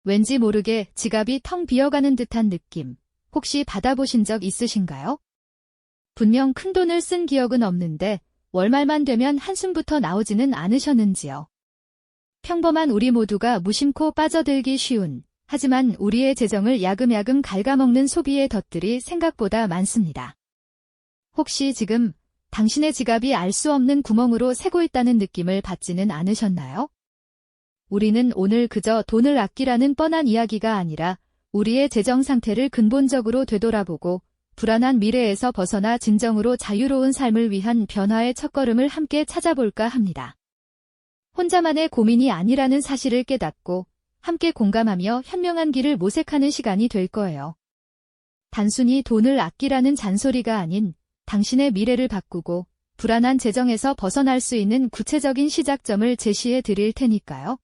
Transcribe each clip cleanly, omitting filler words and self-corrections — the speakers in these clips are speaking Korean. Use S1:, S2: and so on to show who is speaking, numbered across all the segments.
S1: 왠지 모르게 지갑이 텅 비어가는 듯한 느낌, 혹시 받아보신 적 있으신가요? 분명 큰돈을 쓴 기억은 없는데 월말만 되면 한숨부터 나오지는 않으셨는지요? 평범한 우리 모두가 무심코 빠져들기 쉬운, 하지만 우리의 재정을 야금야금 갉아먹는 소비의 덫들이 생각보다 많습니다. 혹시 지금 당신의 지갑이 알 수 없는 구멍으로 새고 있다는 느낌을 받지는 않으셨나요? 우리는 오늘 그저 돈을 아끼라는 뻔한 이야기가 아니라 우리의 재정 상태를 근본적으로 되돌아보고 불안한 미래에서 벗어나 진정으로 자유로운 삶을 위한 변화의 첫걸음을 함께 찾아볼까 합니다. 혼자만의 고민이 아니라는 사실을 깨닫고 함께 공감하며 현명한 길을 모색하는 시간이 될 거예요. 단순히 돈을 아끼라는 잔소리가 아닌 당신의 미래를 바꾸고 불안한 재정에서 벗어날 수 있는 구체적인 시작점을 제시해 드릴 테니까요.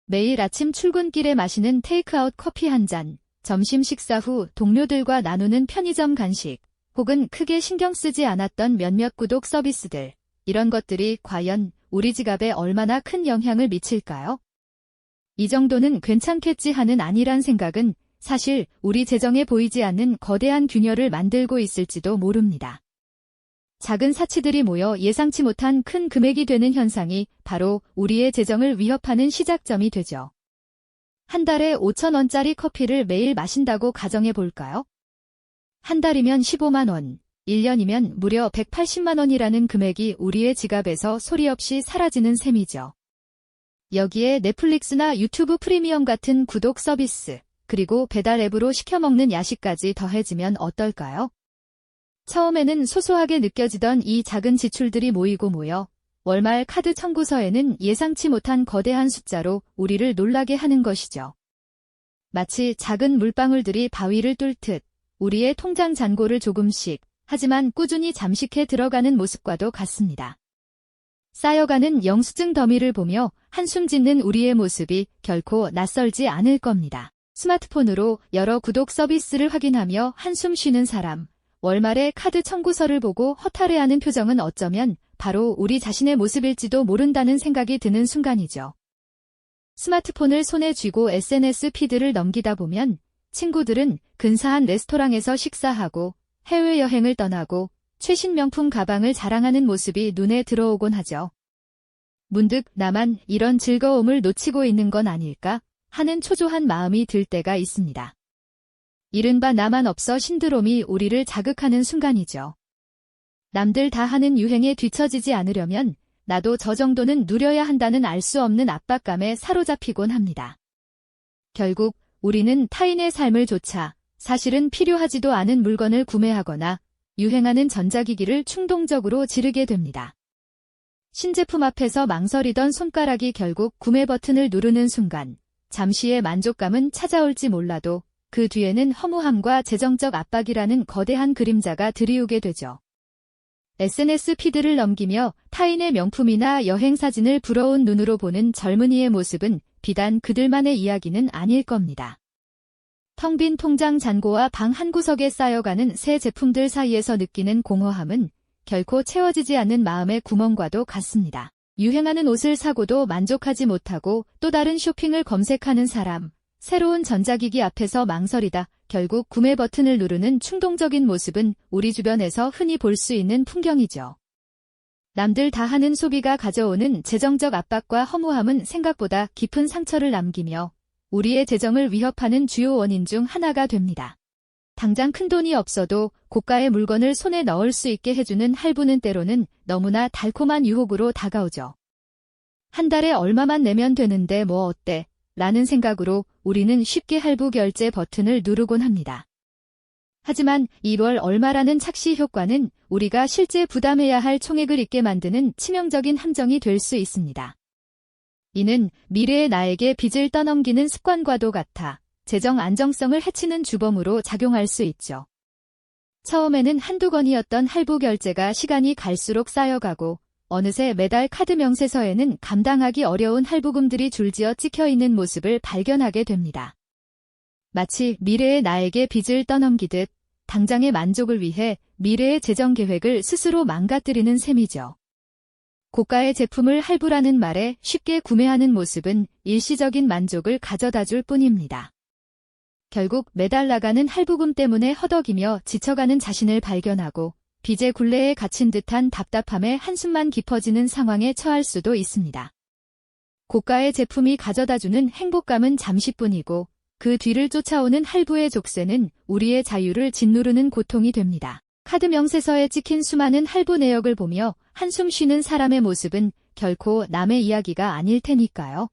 S1: 매일 아침 출근길에 마시는 테이크아웃 커피 한 잔, 점심 식사 후 동료들과 나누는 편의점 간식, 혹은 크게 신경 쓰지 않았던 몇몇 구독 서비스들, 이런 것들이 과연 우리 지갑에 얼마나 큰 영향을 미칠까요? 이 정도는 괜찮겠지 하는 안일한 생각은 사실 우리 재정에 보이지 않는 거대한 균열을 만들고 있을지도 모릅니다. 작은 사치들이 모여 예상치 못한 큰 금액이 되는 현상이 바로 우리의 재정을 위협하는 시작점이 되죠. 한 달에 5,000원짜리 커피를 매일 마신다고 가정해 볼까요? 한 달이면 15만 원, 1년이면 무려 180만 원이라는 금액이 우리의 지갑에서 소리 없이 사라지는 셈이죠. 여기에 넷플릭스나 유튜브 프리미엄 같은 구독 서비스, 그리고 배달 앱으로 시켜먹는 야식까지 더해지면 어떨까요? 처음에는 소소하게 느껴지던 이 작은 지출들이 모이고 모여 월말 카드 청구서에는 예상치 못한 거대한 숫자로 우리를 놀라게 하는 것이죠. 마치 작은 물방울들이 바위를 뚫듯 우리의 통장 잔고를 조금씩, 하지만 꾸준히 잠식해 들어가는 모습과도 같습니다. 쌓여가는 영수증 더미를 보며 한숨 짓는 우리의 모습이 결코 낯설지 않을 겁니다. 스마트폰으로 여러 구독 서비스를 확인하며 한숨 쉬는 사람, 월말에 카드 청구서를 보고 허탈해하는 표정은 어쩌면 바로 우리 자신의 모습일지도 모른다는 생각이 드는 순간이죠. 스마트폰을 손에 쥐고 SNS 피드를 넘기다 보면 친구들은 근사한 레스토랑에서 식사하고 해외여행을 떠나고 최신 명품 가방을 자랑하는 모습이 눈에 들어오곤 하죠. 문득 나만 이런 즐거움을 놓치고 있는 건 아닐까 하는 초조한 마음이 들 때가 있습니다. 이른바 나만 없어 신드롬이 우리를 자극하는 순간이죠. 남들 다 하는 유행에 뒤처지지 않으려면 나도 저 정도는 누려야 한다는 알 수 없는 압박감에 사로잡히곤 합니다. 결국 우리는 타인의 삶을 좇아 사실은 필요하지도 않은 물건을 구매하거나 유행하는 전자기기를 충동적으로 지르게 됩니다. 신제품 앞에서 망설이던 손가락이 결국 구매 버튼을 누르는 순간 잠시의 만족감은 찾아올지 몰라도 그 뒤에는 허무함과 재정적 압박이라는 거대한 그림자가 들이우게 되죠. SNS 피드를 넘기며 타인의 명품이나 여행 사진을 부러운 눈으로 보는 젊은이의 모습은 비단 그들만의 이야기는 아닐 겁니다. 텅 빈 통장 잔고와 방 한구석에 쌓여가는 새 제품들 사이에서 느끼는 공허함은 결코 채워지지 않는 마음의 구멍과도 같습니다. 유행하는 옷을 사고도 만족하지 못하고 또 다른 쇼핑을 검색하는 사람, 새로운 전자기기 앞에서 망설이다 결국 구매 버튼을 누르는 충동적인 모습은 우리 주변에서 흔히 볼 수 있는 풍경이죠. 남들 다 하는 소비가 가져오는 재정적 압박과 허무함은 생각보다 깊은 상처를 남기며 우리의 재정을 위협하는 주요 원인 중 하나가 됩니다. 당장 큰돈이 없어도 고가의 물건을 손에 넣을 수 있게 해주는 할부는 때로는 너무나 달콤한 유혹으로 다가오죠. 한 달에 얼마만 내면 되는데 뭐 어때? 라는 생각으로 우리는 쉽게 할부 결제 버튼을 누르곤 합니다. 하지만 이월 얼마라는 착시 효과는 우리가 실제 부담해야 할 총액을 잊게 만드는 치명적인 함정이 될 수 있습니다. 이는 미래의 나에게 빚을 떠넘기는 습관과도 같아 재정 안정성을 해치는 주범으로 작용할 수 있죠. 처음에는 한두 건이었던 할부 결제가 시간이 갈수록 쌓여가고 어느새 매달 카드 명세서에는 감당하기 어려운 할부금들이 줄지어 찍혀있는 모습을 발견하게 됩니다. 마치 미래의 나에게 빚을 떠넘기듯 당장의 만족을 위해 미래의 재정 계획을 스스로 망가뜨리는 셈이죠. 고가의 제품을 할부라는 말에 쉽게 구매하는 모습은 일시적인 만족을 가져다줄 뿐입니다. 결국 매달 나가는 할부금 때문에 허덕이며 지쳐가는 자신을 발견하고 빚의 굴레에 갇힌 듯한 답답함에 한숨만 깊어지는 상황에 처할 수도 있습니다. 고가의 제품이 가져다주는 행복감은 잠시뿐이고 그 뒤를 쫓아오는 할부의 족쇄는 우리의 자유를 짓누르는 고통이 됩니다. 카드 명세서에 찍힌 수많은 할부 내역을 보며 한숨 쉬는 사람의 모습은 결코 남의 이야기가 아닐 테니까요.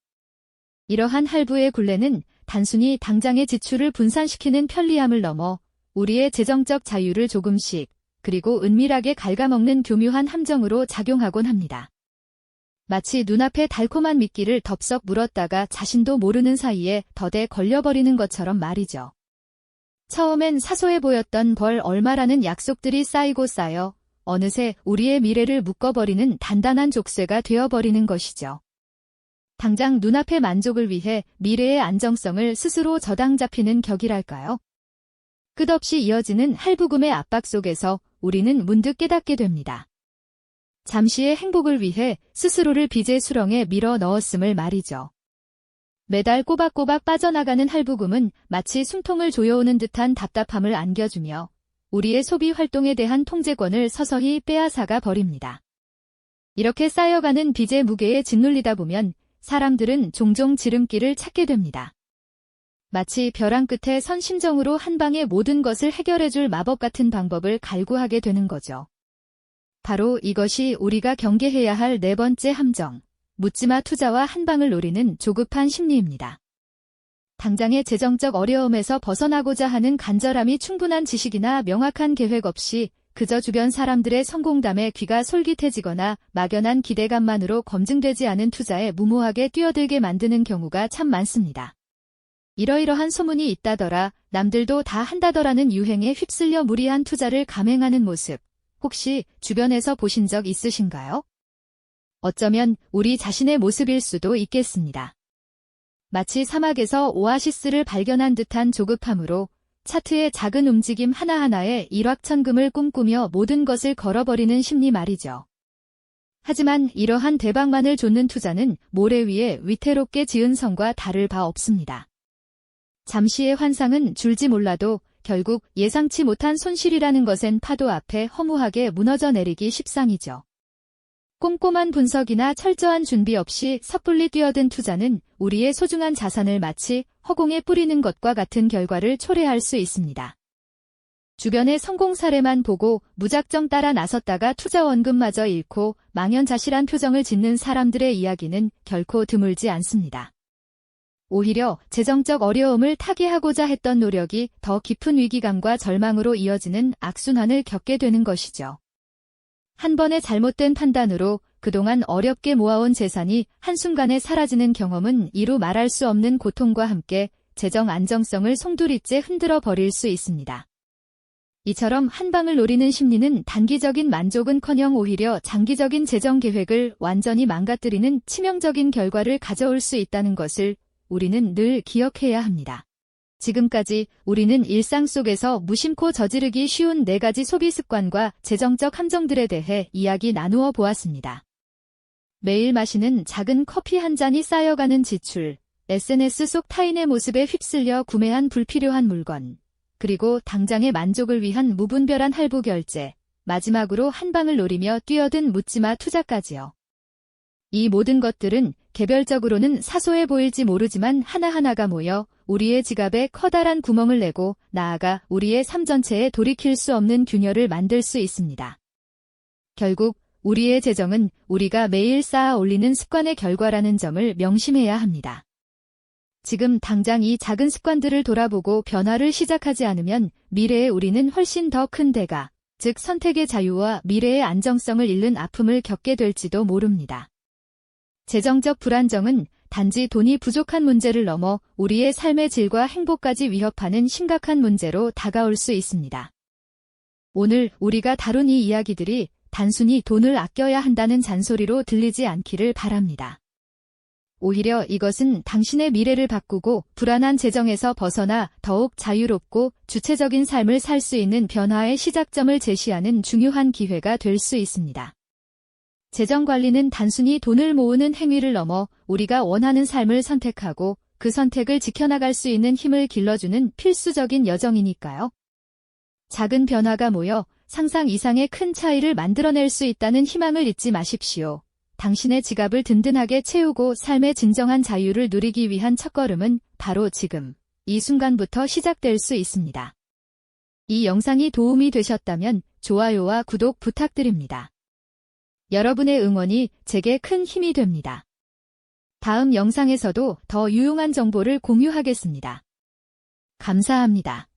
S1: 이러한 할부의 굴레는 단순히 당장의 지출을 분산시키는 편리함을 넘어 우리의 재정적 자유를 조금씩 그리고 은밀하게 갉아먹는 교묘한 함정으로 작용하곤 합니다. 마치 눈앞에 달콤한 미끼를 덥석 물었다가 자신도 모르는 사이에 덫에 걸려버리는 것처럼 말이죠. 처음엔 사소해 보였던 벌 얼마라는 약속들이 쌓이고 쌓여 어느새 우리의 미래를 묶어버리는 단단한 족쇄가 되어버리는 것이죠. 당장 눈앞의 만족을 위해 미래의 안정성을 스스로 저당 잡히는 격이랄까요? 끝없이 이어지는 할부금의 압박 속에서 우리는 문득 깨닫게 됩니다. 잠시의 행복을 위해 스스로를 빚의 수렁에 밀어 넣었음을 말이죠. 매달 꼬박꼬박 빠져나가는 할부금은 마치 숨통을 조여오는 듯한 답답함을 안겨주며 우리의 소비 활동에 대한 통제권을 서서히 빼앗아가 버립니다. 이렇게 쌓여가는 빚의 무게에 짓눌리다 보면 사람들은 종종 지름길을 찾게 됩니다. 마치 벼랑 끝에 선 심정으로 한 방에 모든 것을 해결해줄 마법 같은 방법을 갈구하게 되는 거죠. 바로 이것이 우리가 경계해야 할 네 번째 함정, 묻지마 투자와 한 방을 노리는 조급한 심리입니다. 당장의 재정적 어려움에서 벗어나고자 하는 간절함이 충분한 지식이나 명확한 계획 없이 그저 주변 사람들의 성공담에 귀가 솔깃해지거나 막연한 기대감만으로 검증되지 않은 투자에 무모하게 뛰어들게 만드는 경우가 참 많습니다. 이러이러한 소문이 있다더라, 남들도 다 한다더라는 유행에 휩쓸려 무리한 투자를 감행하는 모습, 혹시 주변에서 보신 적 있으신가요? 어쩌면 우리 자신의 모습일 수도 있겠습니다. 마치 사막에서 오아시스를 발견한 듯한 조급함으로 차트의 작은 움직임 하나하나에 일확천금을 꿈꾸며 모든 것을 걸어버리는 심리 말이죠. 하지만 이러한 대박만을 좇는 투자는 모래 위에 위태롭게 지은 성과 다를 바 없습니다. 잠시의 환상은 줄지 몰라도 결국 예상치 못한 손실이라는 것엔 파도 앞에 허무하게 무너져 내리기 십상이죠. 꼼꼼한 분석이나 철저한 준비 없이 섣불리 뛰어든 투자는 우리의 소중한 자산을 마치 허공에 뿌리는 것과 같은 결과를 초래할 수 있습니다. 주변의 성공 사례만 보고 무작정 따라 나섰다가 투자 원금마저 잃고 망연자실한 표정을 짓는 사람들의 이야기는 결코 드물지 않습니다. 오히려 재정적 어려움을 타개하고자 했던 노력이 더 깊은 위기감과 절망으로 이어지는 악순환을 겪게 되는 것이죠. 한 번의 잘못된 판단으로 그동안 어렵게 모아온 재산이 한순간에 사라지는 경험은 이루 말할 수 없는 고통과 함께 재정 안정성을 송두리째 흔들어 버릴 수 있습니다. 이처럼 한 방을 노리는 심리는 단기적인 만족은커녕 오히려 장기적인 재정 계획을 완전히 망가뜨리는 치명적인 결과를 가져올 수 있다는 것을 우리는 늘 기억해야 합니다. 지금까지 우리는 일상 속에서 무심코 저지르기 쉬운 4가지 소비 습관과 재정적 함정들에 대해 이야기 나누어 보았습니다. 매일 마시는 작은 커피 한 잔이 쌓여가는 지출, SNS 속 타인의 모습에 휩쓸려 구매한 불필요한 물건, 그리고 당장의 만족을 위한 무분별한 할부 결제, 마지막으로 한 방을 노리며 뛰어든 묻지마 투자까지요. 이 모든 것들은 개별적으로는 사소해 보일지 모르지만 하나하나가 모여 우리의 지갑에 커다란 구멍을 내고 나아가 우리의 삶 전체에 돌이킬 수 없는 균열을 만들 수 있습니다. 결국 우리의 재정은 우리가 매일 쌓아 올리는 습관의 결과라는 점을 명심해야 합니다. 지금 당장 이 작은 습관들을 돌아보고 변화를 시작하지 않으면 미래에 우리는 훨씬 더 큰 대가, 즉 선택의 자유와 미래의 안정성을 잃는 아픔을 겪게 될지도 모릅니다. 재정적 불안정은 단지 돈이 부족한 문제를 넘어 우리의 삶의 질과 행복까지 위협하는 심각한 문제로 다가올 수 있습니다. 오늘 우리가 다룬 이 이야기들이 단순히 돈을 아껴야 한다는 잔소리로 들리지 않기를 바랍니다. 오히려 이것은 당신의 미래를 바꾸고 불안한 재정에서 벗어나 더욱 자유롭고 주체적인 삶을 살 수 있는 변화의 시작점을 제시하는 중요한 기회가 될 수 있습니다. 재정 관리는 단순히 돈을 모으는 행위를 넘어 우리가 원하는 삶을 선택하고 그 선택을 지켜나갈 수 있는 힘을 길러주는 필수적인 여정이니까요. 작은 변화가 모여 상상 이상의 큰 차이를 만들어낼 수 있다는 희망을 잊지 마십시오. 당신의 지갑을 든든하게 채우고 삶의 진정한 자유를 누리기 위한 첫걸음은 바로 지금, 이 순간부터 시작될 수 있습니다. 이 영상이 도움이 되셨다면 좋아요와 구독 부탁드립니다. 여러분의 응원이 제게 큰 힘이 됩니다. 다음 영상에서도 더 유용한 정보를 공유하겠습니다. 감사합니다.